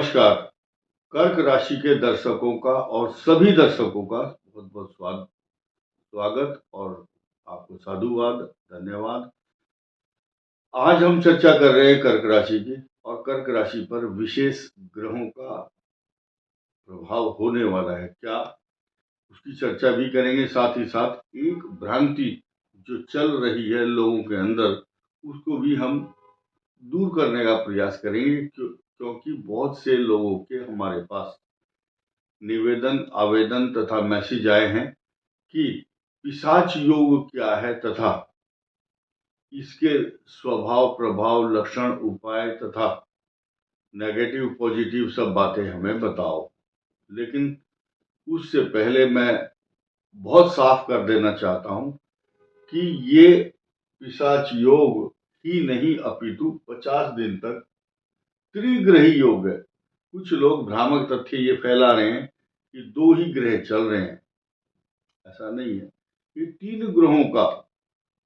नमस्कार। कर्क राशि के दर्शकों का और सभी दर्शकों का बहुत बहुत स्वागत और आपको साधुवाद, धन्यवाद। आज हम चर्चा कर रहे हैं कर्क राशि की और कर्क राशि पर विशेष ग्रहों का प्रभाव होने वाला है क्या, उसकी चर्चा भी करेंगे। साथ ही साथ एक भ्रांति जो चल रही है लोगों के अंदर, उसको भी हम दूर करने का प्रयास करेंगे क्योंकि बहुत से लोगों के हमारे पास निवेदन, आवेदन तथा मैसेज आए हैं कि पिशाच योग क्या है तथा इसके स्वभाव, प्रभाव, लक्षण, उपाय तथा नेगेटिव पॉजिटिव सब बातें हमें बताओ। लेकिन उससे पहले मैं बहुत साफ कर देना चाहता हूं कि ये पिशाच योग ही नहीं अपितु 50 दिन तक त्रिग्रही योग है। कुछ लोग भ्रामक तथ्य ये फैला रहे हैं कि 2 ही ग्रह चल रहे हैं। ऐसा नहीं है, ये 3 ग्रहों का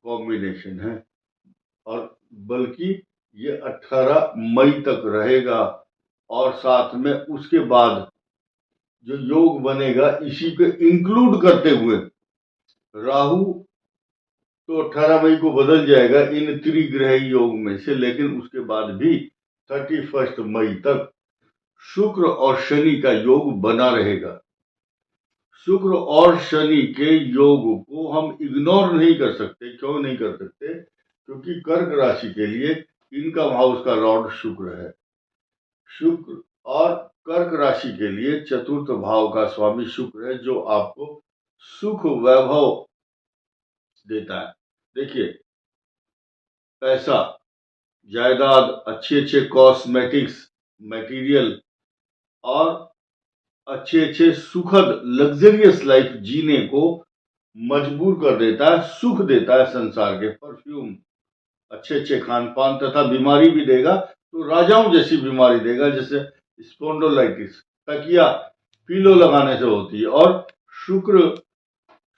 कॉम्बिनेशन है और बल्कि ये 18 मई तक रहेगा और साथ में उसके बाद जो योग बनेगा इसी को इंक्लूड करते हुए राहु तो 18 मई को बदल जाएगा इन त्रिग्रही योग में से, लेकिन उसके बाद भी 31 मई तक शुक्र और शनि का योग बना रहेगा। शुक्र और शनि के योग को हम इग्नोर नहीं कर सकते। क्यों नहीं कर सकते? क्योंकि कर्क राशि के लिए इनका हाउस का लॉर्ड शुक्र है। शुक्र और कर्क राशि के लिए चतुर्थ भाव का स्वामी शुक्र है, जो आपको सुख वैभव देता है। देखिए, पैसा, जायदाद, अच्छे अच्छे कॉस्मेटिक्स, मटेरियल और अच्छे अच्छे सुखद लग्जरियस लाइफ जीने को मजबूर कर देता है, सुख देता है। संसार के परफ्यूम, अच्छे अच्छे खान पान तथा बीमारी भी देगा तो राजाओं जैसी बीमारी देगा, जैसे स्पोंडोलाइटिस, तकिया पीलो लगाने से होती है। और शुक्र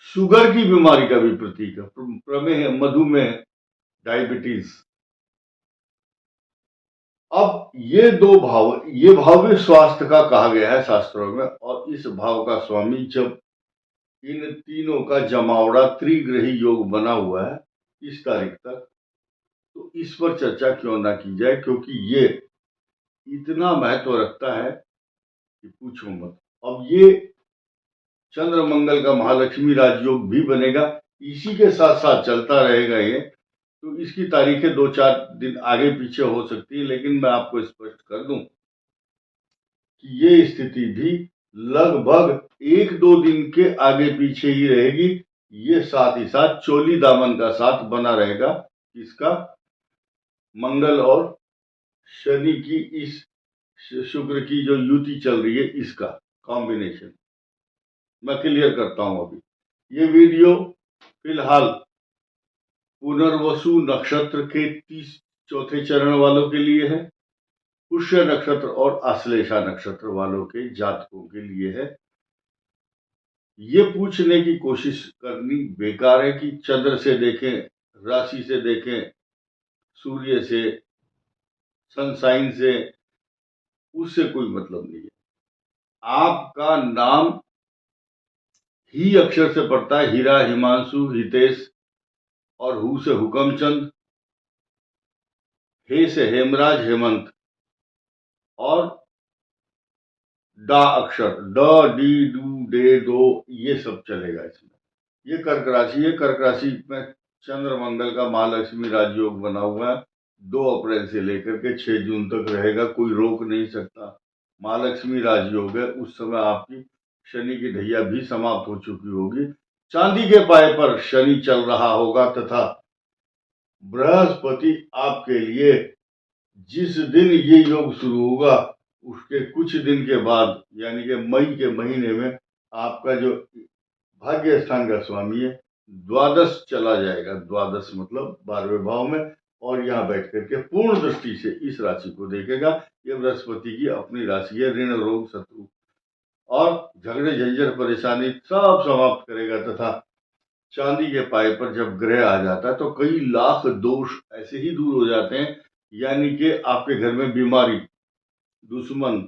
शुगर की बीमारी का भी प्रतीक है, प्रमेह, मधुमेह, डायबिटीज। अब ये 2 भाव, ये भाव भी स्वास्थ्य का कहा गया है शास्त्रों में, और इस भाव का स्वामी जब इन तीनों का जमावड़ा त्रिग्रही योग बना हुआ है इस तारीख तक, तो इस पर चर्चा क्यों ना की जाए, क्योंकि ये इतना महत्व रखता है कि पूछो मत। अब ये चंद्र मंगल का महालक्ष्मी राजयोग भी बनेगा, इसी के साथ साथ चलता रहेगा ये। तो इसकी तारीखें 2-4 दिन आगे पीछे हो सकती है, लेकिन मैं आपको स्पष्ट कर दूं कि ये स्थिति भी लगभग 1-2 दिन के आगे पीछे ही रहेगी। ये साथ ही साथ चोली दामन का साथ बना रहेगा। इसका मंगल और शनि की, इस शुक्र की जो युति चल रही है, इसका कॉम्बिनेशन मैं क्लियर करता हूं। अभी ये वीडियो फिलहाल पुनर्वसु नक्षत्र के 34 चरण वालों के लिए है, पुष्य नक्षत्र और आश्लेषा नक्षत्र वालों के जातकों के लिए है। ये पूछने की कोशिश करनी बेकार है कि चंद्र से देखें, राशि से देखें, सूर्य से, सनसाइन से, उससे कोई मतलब नहीं है। आपका नाम ही अक्षर से पड़ता है, हीरा, हिमांशु, हितेश, और हु से हुकमचंद, हे से हेमराज, हेमंत, और डा अक्षर, ड, डी, डू, डे, दो, ये सब चलेगा इसमें। ये कर्क राशि है। कर्क राशि में चंद्र मंगल का महालक्ष्मी राजयोग बना हुआ है। 2 अप्रैल से लेकर के 6 जून तक रहेगा, कोई रोक नहीं सकता। महालक्ष्मी राजयोग है, उस समय आपकी शनि की ढैया भी समाप्त हो चुकी होगी। चांदी के पाए पर शनि चल रहा होगा तथा बृहस्पति आपके लिए जिस दिन ये योग शुरू होगा उसके कुछ दिन के बाद, यानी कि मई के महीने में, आपका जो भाग्य स्थान का स्वामी है द्वादश चला जाएगा। द्वादश मतलब 12वें भाव में, और यहाँ बैठ करके पूर्ण दृष्टि से इस राशि को देखेगा। ये बृहस्पति की अपनी राशि है। ऋण, रोग, शत्रु और झगड़े, झंझट, परेशानी सब समाप्त करेगा तथा चांदी के पाए पर जब ग्रह आ जाता है तो कई लाख दोष ऐसे ही दूर हो जाते हैं। यानी कि आपके घर में बीमारी, दुश्मन,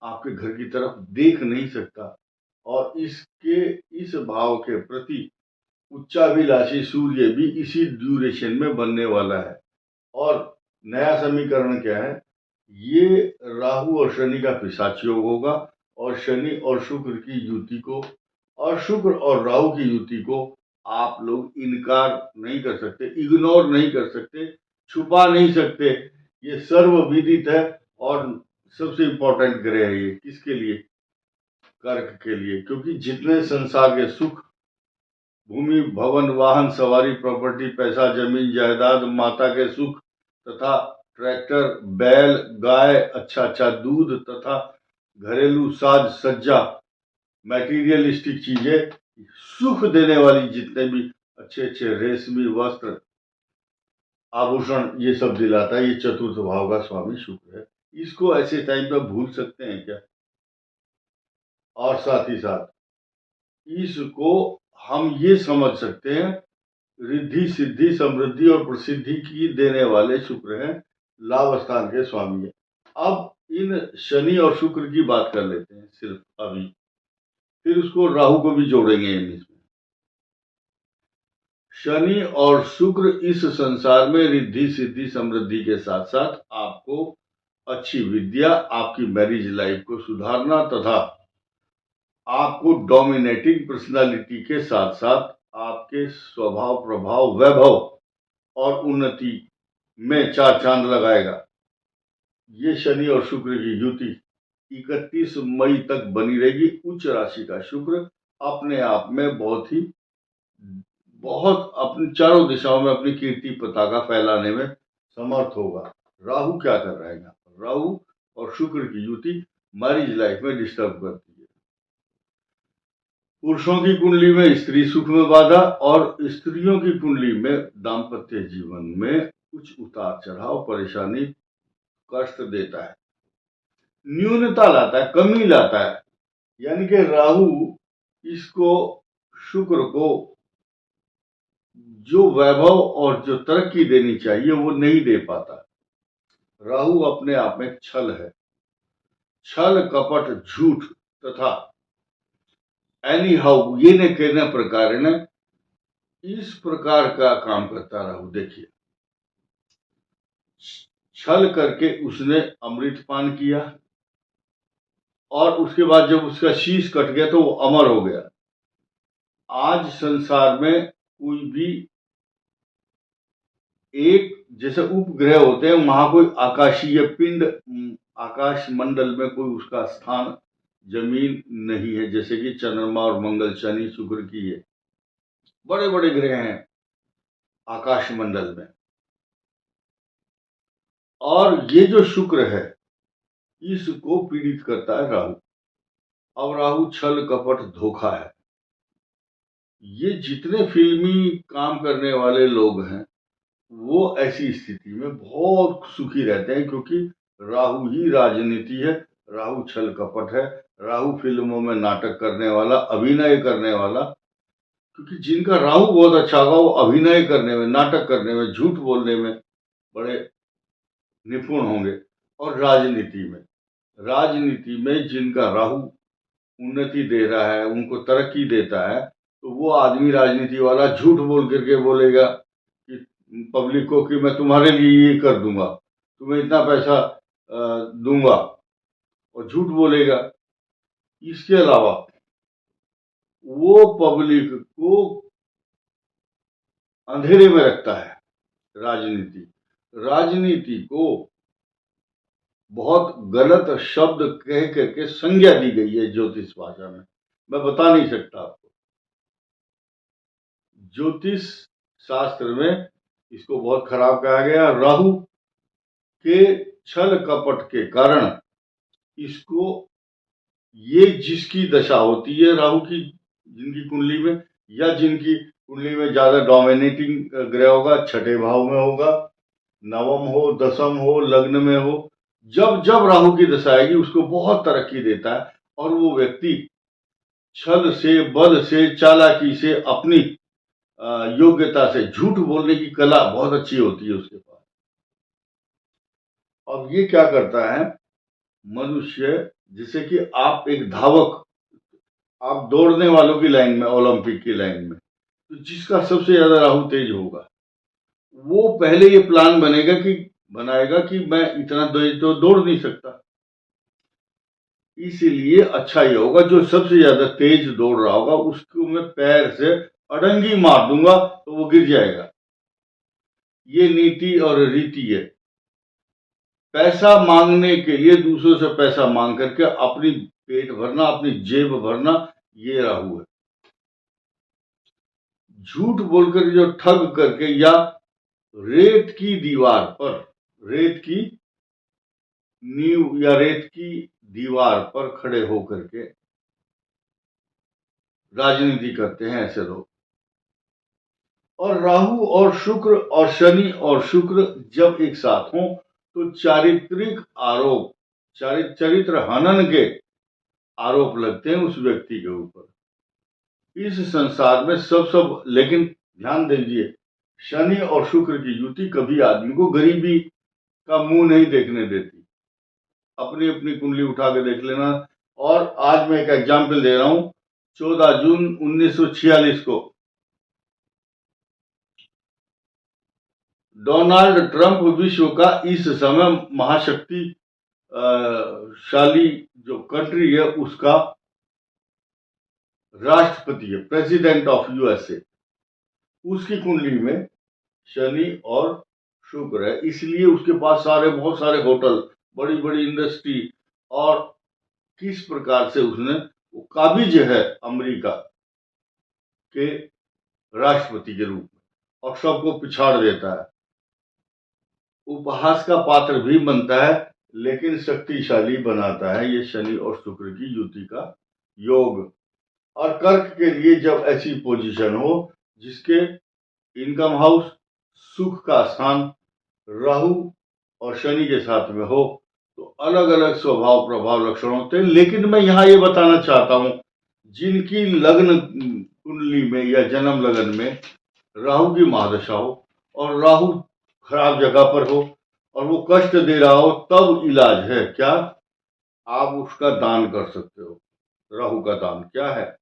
आपके घर की तरफ देख नहीं सकता। और इस भाव के प्रति उच्चाभिलाषी सूर्य भी इसी ड्यूरेशन में बनने वाला है। और नया समीकरण क्या है? ये राहु और शनि का पिशाच योग होगा, और शनि और शुक्र की युति को, और शुक्र और राहु की युति को आप लोग इनकार नहीं कर सकते, इग्नोर नहीं कर सकते, छुपा नहीं सकते। ये सर्वविदित है। और सबसे इंपॉर्टेंट ग्रह है ये, किसके लिए? कर्क के लिए। क्योंकि जितने संसार के सुख, भूमि, भवन, वाहन, सवारी, प्रॉपर्टी, पैसा, जमीन, जायदाद, माता के सुख तथा ट्रैक्टर, बैल, गाय, अच्छा अच्छा दूध तथा घरेलू साज सज्जा, मैटीरियलिस्टिक चीजें, सुख देने वाली जितने भी अच्छे अच्छे रेशमी वस्त्र, आभूषण, ये सब दिलाता है। ये चतुर्थ भाव का स्वामी शुक्र है। इसको ऐसे टाइम पे भूल सकते हैं क्या? और साथ ही साथ इसको हम ये समझ सकते हैं, रिद्धि, सिद्धि, समृद्धि और प्रसिद्धि की देने वाले शुक्र हैं, लाभ स्थान के स्वामी है। अब इन शनि और शुक्र की बात कर लेते हैं सिर्फ अभी, फिर उसको राहु को भी जोड़ेंगे इसमें। शनि और शुक्र इस संसार में रिद्धि, सिद्धि, समृद्धि के साथ साथ आपको अच्छी विद्या, आपकी मैरिज लाइफ को सुधारना तथा आपको डोमिनेटिंग पर्सनालिटी के साथ साथ आपके स्वभाव, प्रभाव, वैभव और उन्नति में चार चांद लगाएगा। ये शनि और शुक्र की युति 31 मई तक बनी रहेगी। उच्च राशि का शुक्र अपने आप में बहुत अपनी चारों दिशाओं में अपनी कीर्ति पताका फैलाने में समर्थ होगा। राहु क्या कर रहा है? राहु और शुक्र की युति मैरिज लाइफ में डिस्टर्ब करती है। पुरुषों की कुंडली में स्त्री सुख में बाधा, और स्त्रियों की कुंडली में दाम्पत्य जीवन में कुछ उतार चढ़ाव, परेशानी, कष्ट देता है, न्यूनता लाता है, कमी लाता है। यानी कि राहु इसको, शुक्र को जो वैभव और जो तरक्की देनी चाहिए वो नहीं दे पाता। राहु अपने आप में छल है। छल, कपट, झूठ तथा एनी हाउ, ये न कहने प्रकार ने इस प्रकार का काम करता राहु। देखिए, छल करके उसने अमृत पान किया, और उसके बाद जब उसका शीश कट गया तो वो अमर हो गया। आज संसार में कोई भी एक, जैसे उपग्रह होते हैं, वहां कोई आकाशीय पिंड, आकाश मंडल में कोई उसका स्थान, जमीन नहीं है। जैसे कि चंद्रमा और मंगल, शनि, शुक्र की ये बड़े बड़े ग्रह हैं आकाश मंडल में। और ये जो शुक्र है, इसको पीड़ित करता है राहु। अब राहु छल, कपट, धोखा है। ये जितने फिल्मी काम करने वाले लोग हैं, वो ऐसी स्थिति में बहुत सुखी रहते हैं, क्योंकि राहु ही राजनीति है, राहु छल कपट है, राहु फिल्मों में नाटक करने वाला, अभिनय करने वाला। क्योंकि जिनका राहु बहुत अच्छा होगा, वो अभिनय करने में, नाटक करने में, झूठ बोलने में बड़े निपुण होंगे। और राजनीति में जिनका राहु उन्नति दे रहा है, उनको तरक्की देता है, तो वो आदमी राजनीति वाला झूठ बोल करके बोलेगा कि पब्लिक को कि मैं तुम्हारे लिए ये कर दूंगा, तुम्हें इतना पैसा दूंगा, और झूठ बोलेगा। इसके अलावा वो पब्लिक को अंधेरे में रखता है। राजनीति को बहुत गलत शब्द कह करके संज्ञा दी गई है ज्योतिष भाषा में, मैं बता नहीं सकता आपको। ज्योतिष शास्त्र में इसको बहुत खराब कहा गया। राहु के छल कपट के कारण इसको, ये जिसकी दशा होती है राहु की, जिनकी कुंडली में, या जिनकी कुंडली में ज्यादा डोमिनेटिंग ग्रह होगा, छठे भाव में होगा, नवम हो, दसम हो, लग्न में हो, जब जब राहु की दशा आएगी उसको बहुत तरक्की देता है। और वो व्यक्ति छल से, बल से, चालाकी से, अपनी योग्यता से, झूठ बोलने की कला बहुत अच्छी होती है उसके पास। अब ये क्या करता है, मनुष्य जैसे कि आप एक धावक, आप दौड़ने वालों की लाइन में, ओलंपिक की लाइन में, तो जिसका सबसे ज्यादा राहु तेज होगा वो पहले ये प्लान बनाएगा कि मैं इतना तेज तो दौड़ नहीं सकता। इसीलिए अच्छा ये होगा जो सबसे ज्यादा तेज दौड़ रहा होगा उसको मैं पैर से अड़ंगी मार दूंगा तो वो गिर जाएगा। ये नीति और रीति है। पैसा मांगने के लिए दूसरों से पैसा मांग करके अपनी पेट भरना, अपनी जेब भरना, ये राहु है। झूठ बोलकर जो ठग करके या रेत की दीवार पर, रेत की नींव या रेत की दीवार पर खड़े होकर के राजनीति करते हैं ऐसे लोग। और राहु और शुक्र और शनि और शुक्र जब एक साथ हों तो चारित्रिक आरोप, चरित्र हनन के आरोप लगते हैं उस व्यक्ति के ऊपर। इस संसार में सब लेकिन ध्यान दीजिए, शनि और शुक्र की युति कभी आदमी को गरीबी का मुंह नहीं देखने देती। अपनी अपनी कुंडली उठा के देख लेना। और आज मैं एक एग्जाम्पल दे रहा हूं। 14 जून 1946 को डोनाल्ड ट्रंप विश्व का इस समय महाशक्तिशाली जो कंट्री है उसका राष्ट्रपति है, प्रेसिडेंट ऑफ यूएसए। उसकी कुंडली में शनि और शुक्र है, इसलिए उसके पास बहुत सारे होटल, बड़ी बड़ी इंडस्ट्री, और किस प्रकार से उसने वो काबिज है अमेरिका के राष्ट्रपति के रूप में और सबको पिछाड़ देता है। उपहास का पात्र भी बनता है लेकिन शक्तिशाली बनाता है ये शनि और शुक्र की युति का योग। और कर्क के लिए जब ऐसी पोजीशन हो जिसके इनकम हाउस, सुख का स्थान राहु और शनि के साथ में हो तो अलग अलग स्वभाव प्रभाव लक्षण होते हैं। लेकिन मैं यहाँ ये बताना चाहता हूं, जिनकी लग्न कुंडली में या जन्म लगन में राहु की महादशा हो और राहु खराब जगह पर हो और वो कष्ट दे रहा हो, तब इलाज है क्या, आप उसका दान कर सकते हो। राहु का दान क्या है,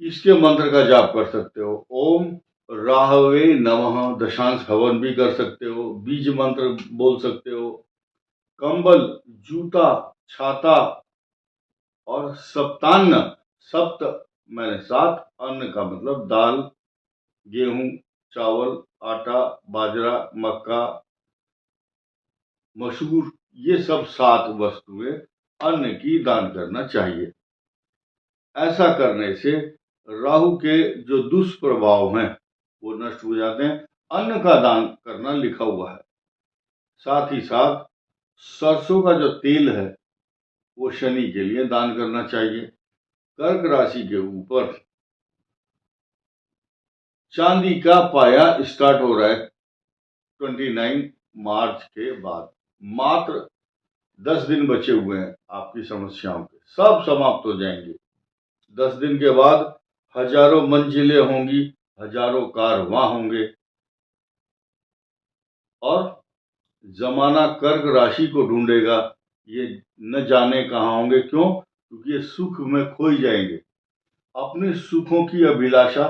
इसके मंत्र का जाप कर सकते हो। ओम राहवे नमः दशांश हवन भी कर सकते हो, बीज मंत्र बोल सकते हो। कंबल, जूता, छाता और सप्तान्न, सप्त मैंने 7, अन्न का मतलब दाल, गेहूं, चावल, आटा, बाजरा, मक्का, मसूर, ये सब 7 वस्तुएं अन्न की दान करना चाहिए। ऐसा करने से राहु के जो दुष्प्रभाव हैं वो नष्ट हो जाते हैं। अन्न का दान करना लिखा हुआ है। साथ ही साथ सरसों का जो तेल है वो शनि के लिए दान करना चाहिए। कर्क राशि के ऊपर चांदी का पाया स्टार्ट हो रहा है 29 मार्च के बाद। मात्र 10 दिन बचे हुए हैं, आपकी समस्याओं के सब समाप्त हो जाएंगे। 10 दिन के बाद हजारों मंजिलें होंगी, हजारों कारवां होंगे और जमाना कर्क राशि को ढूंढेगा। ये न जाने कहां होंगे, क्यों? क्योंकि ये सुख में खोई जाएंगे। अपने सुखों की अभिलाषा,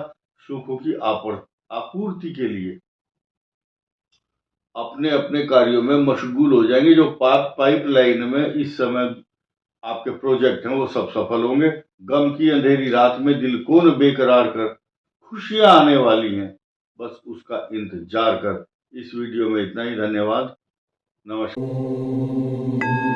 सुखों की आपूर्ति के लिए अपने अपने कार्यों में मशगूल हो जाएंगे। जो पाइपलाइन में इस समय आपके प्रोजेक्ट हैं वो सब सफल होंगे। गम की अंधेरी रात में दिल को न बेकरार कर, खुशियां आने वाली हैं, बस उसका इंतजार कर। इस वीडियो में इतना ही। धन्यवाद, नमस्कार।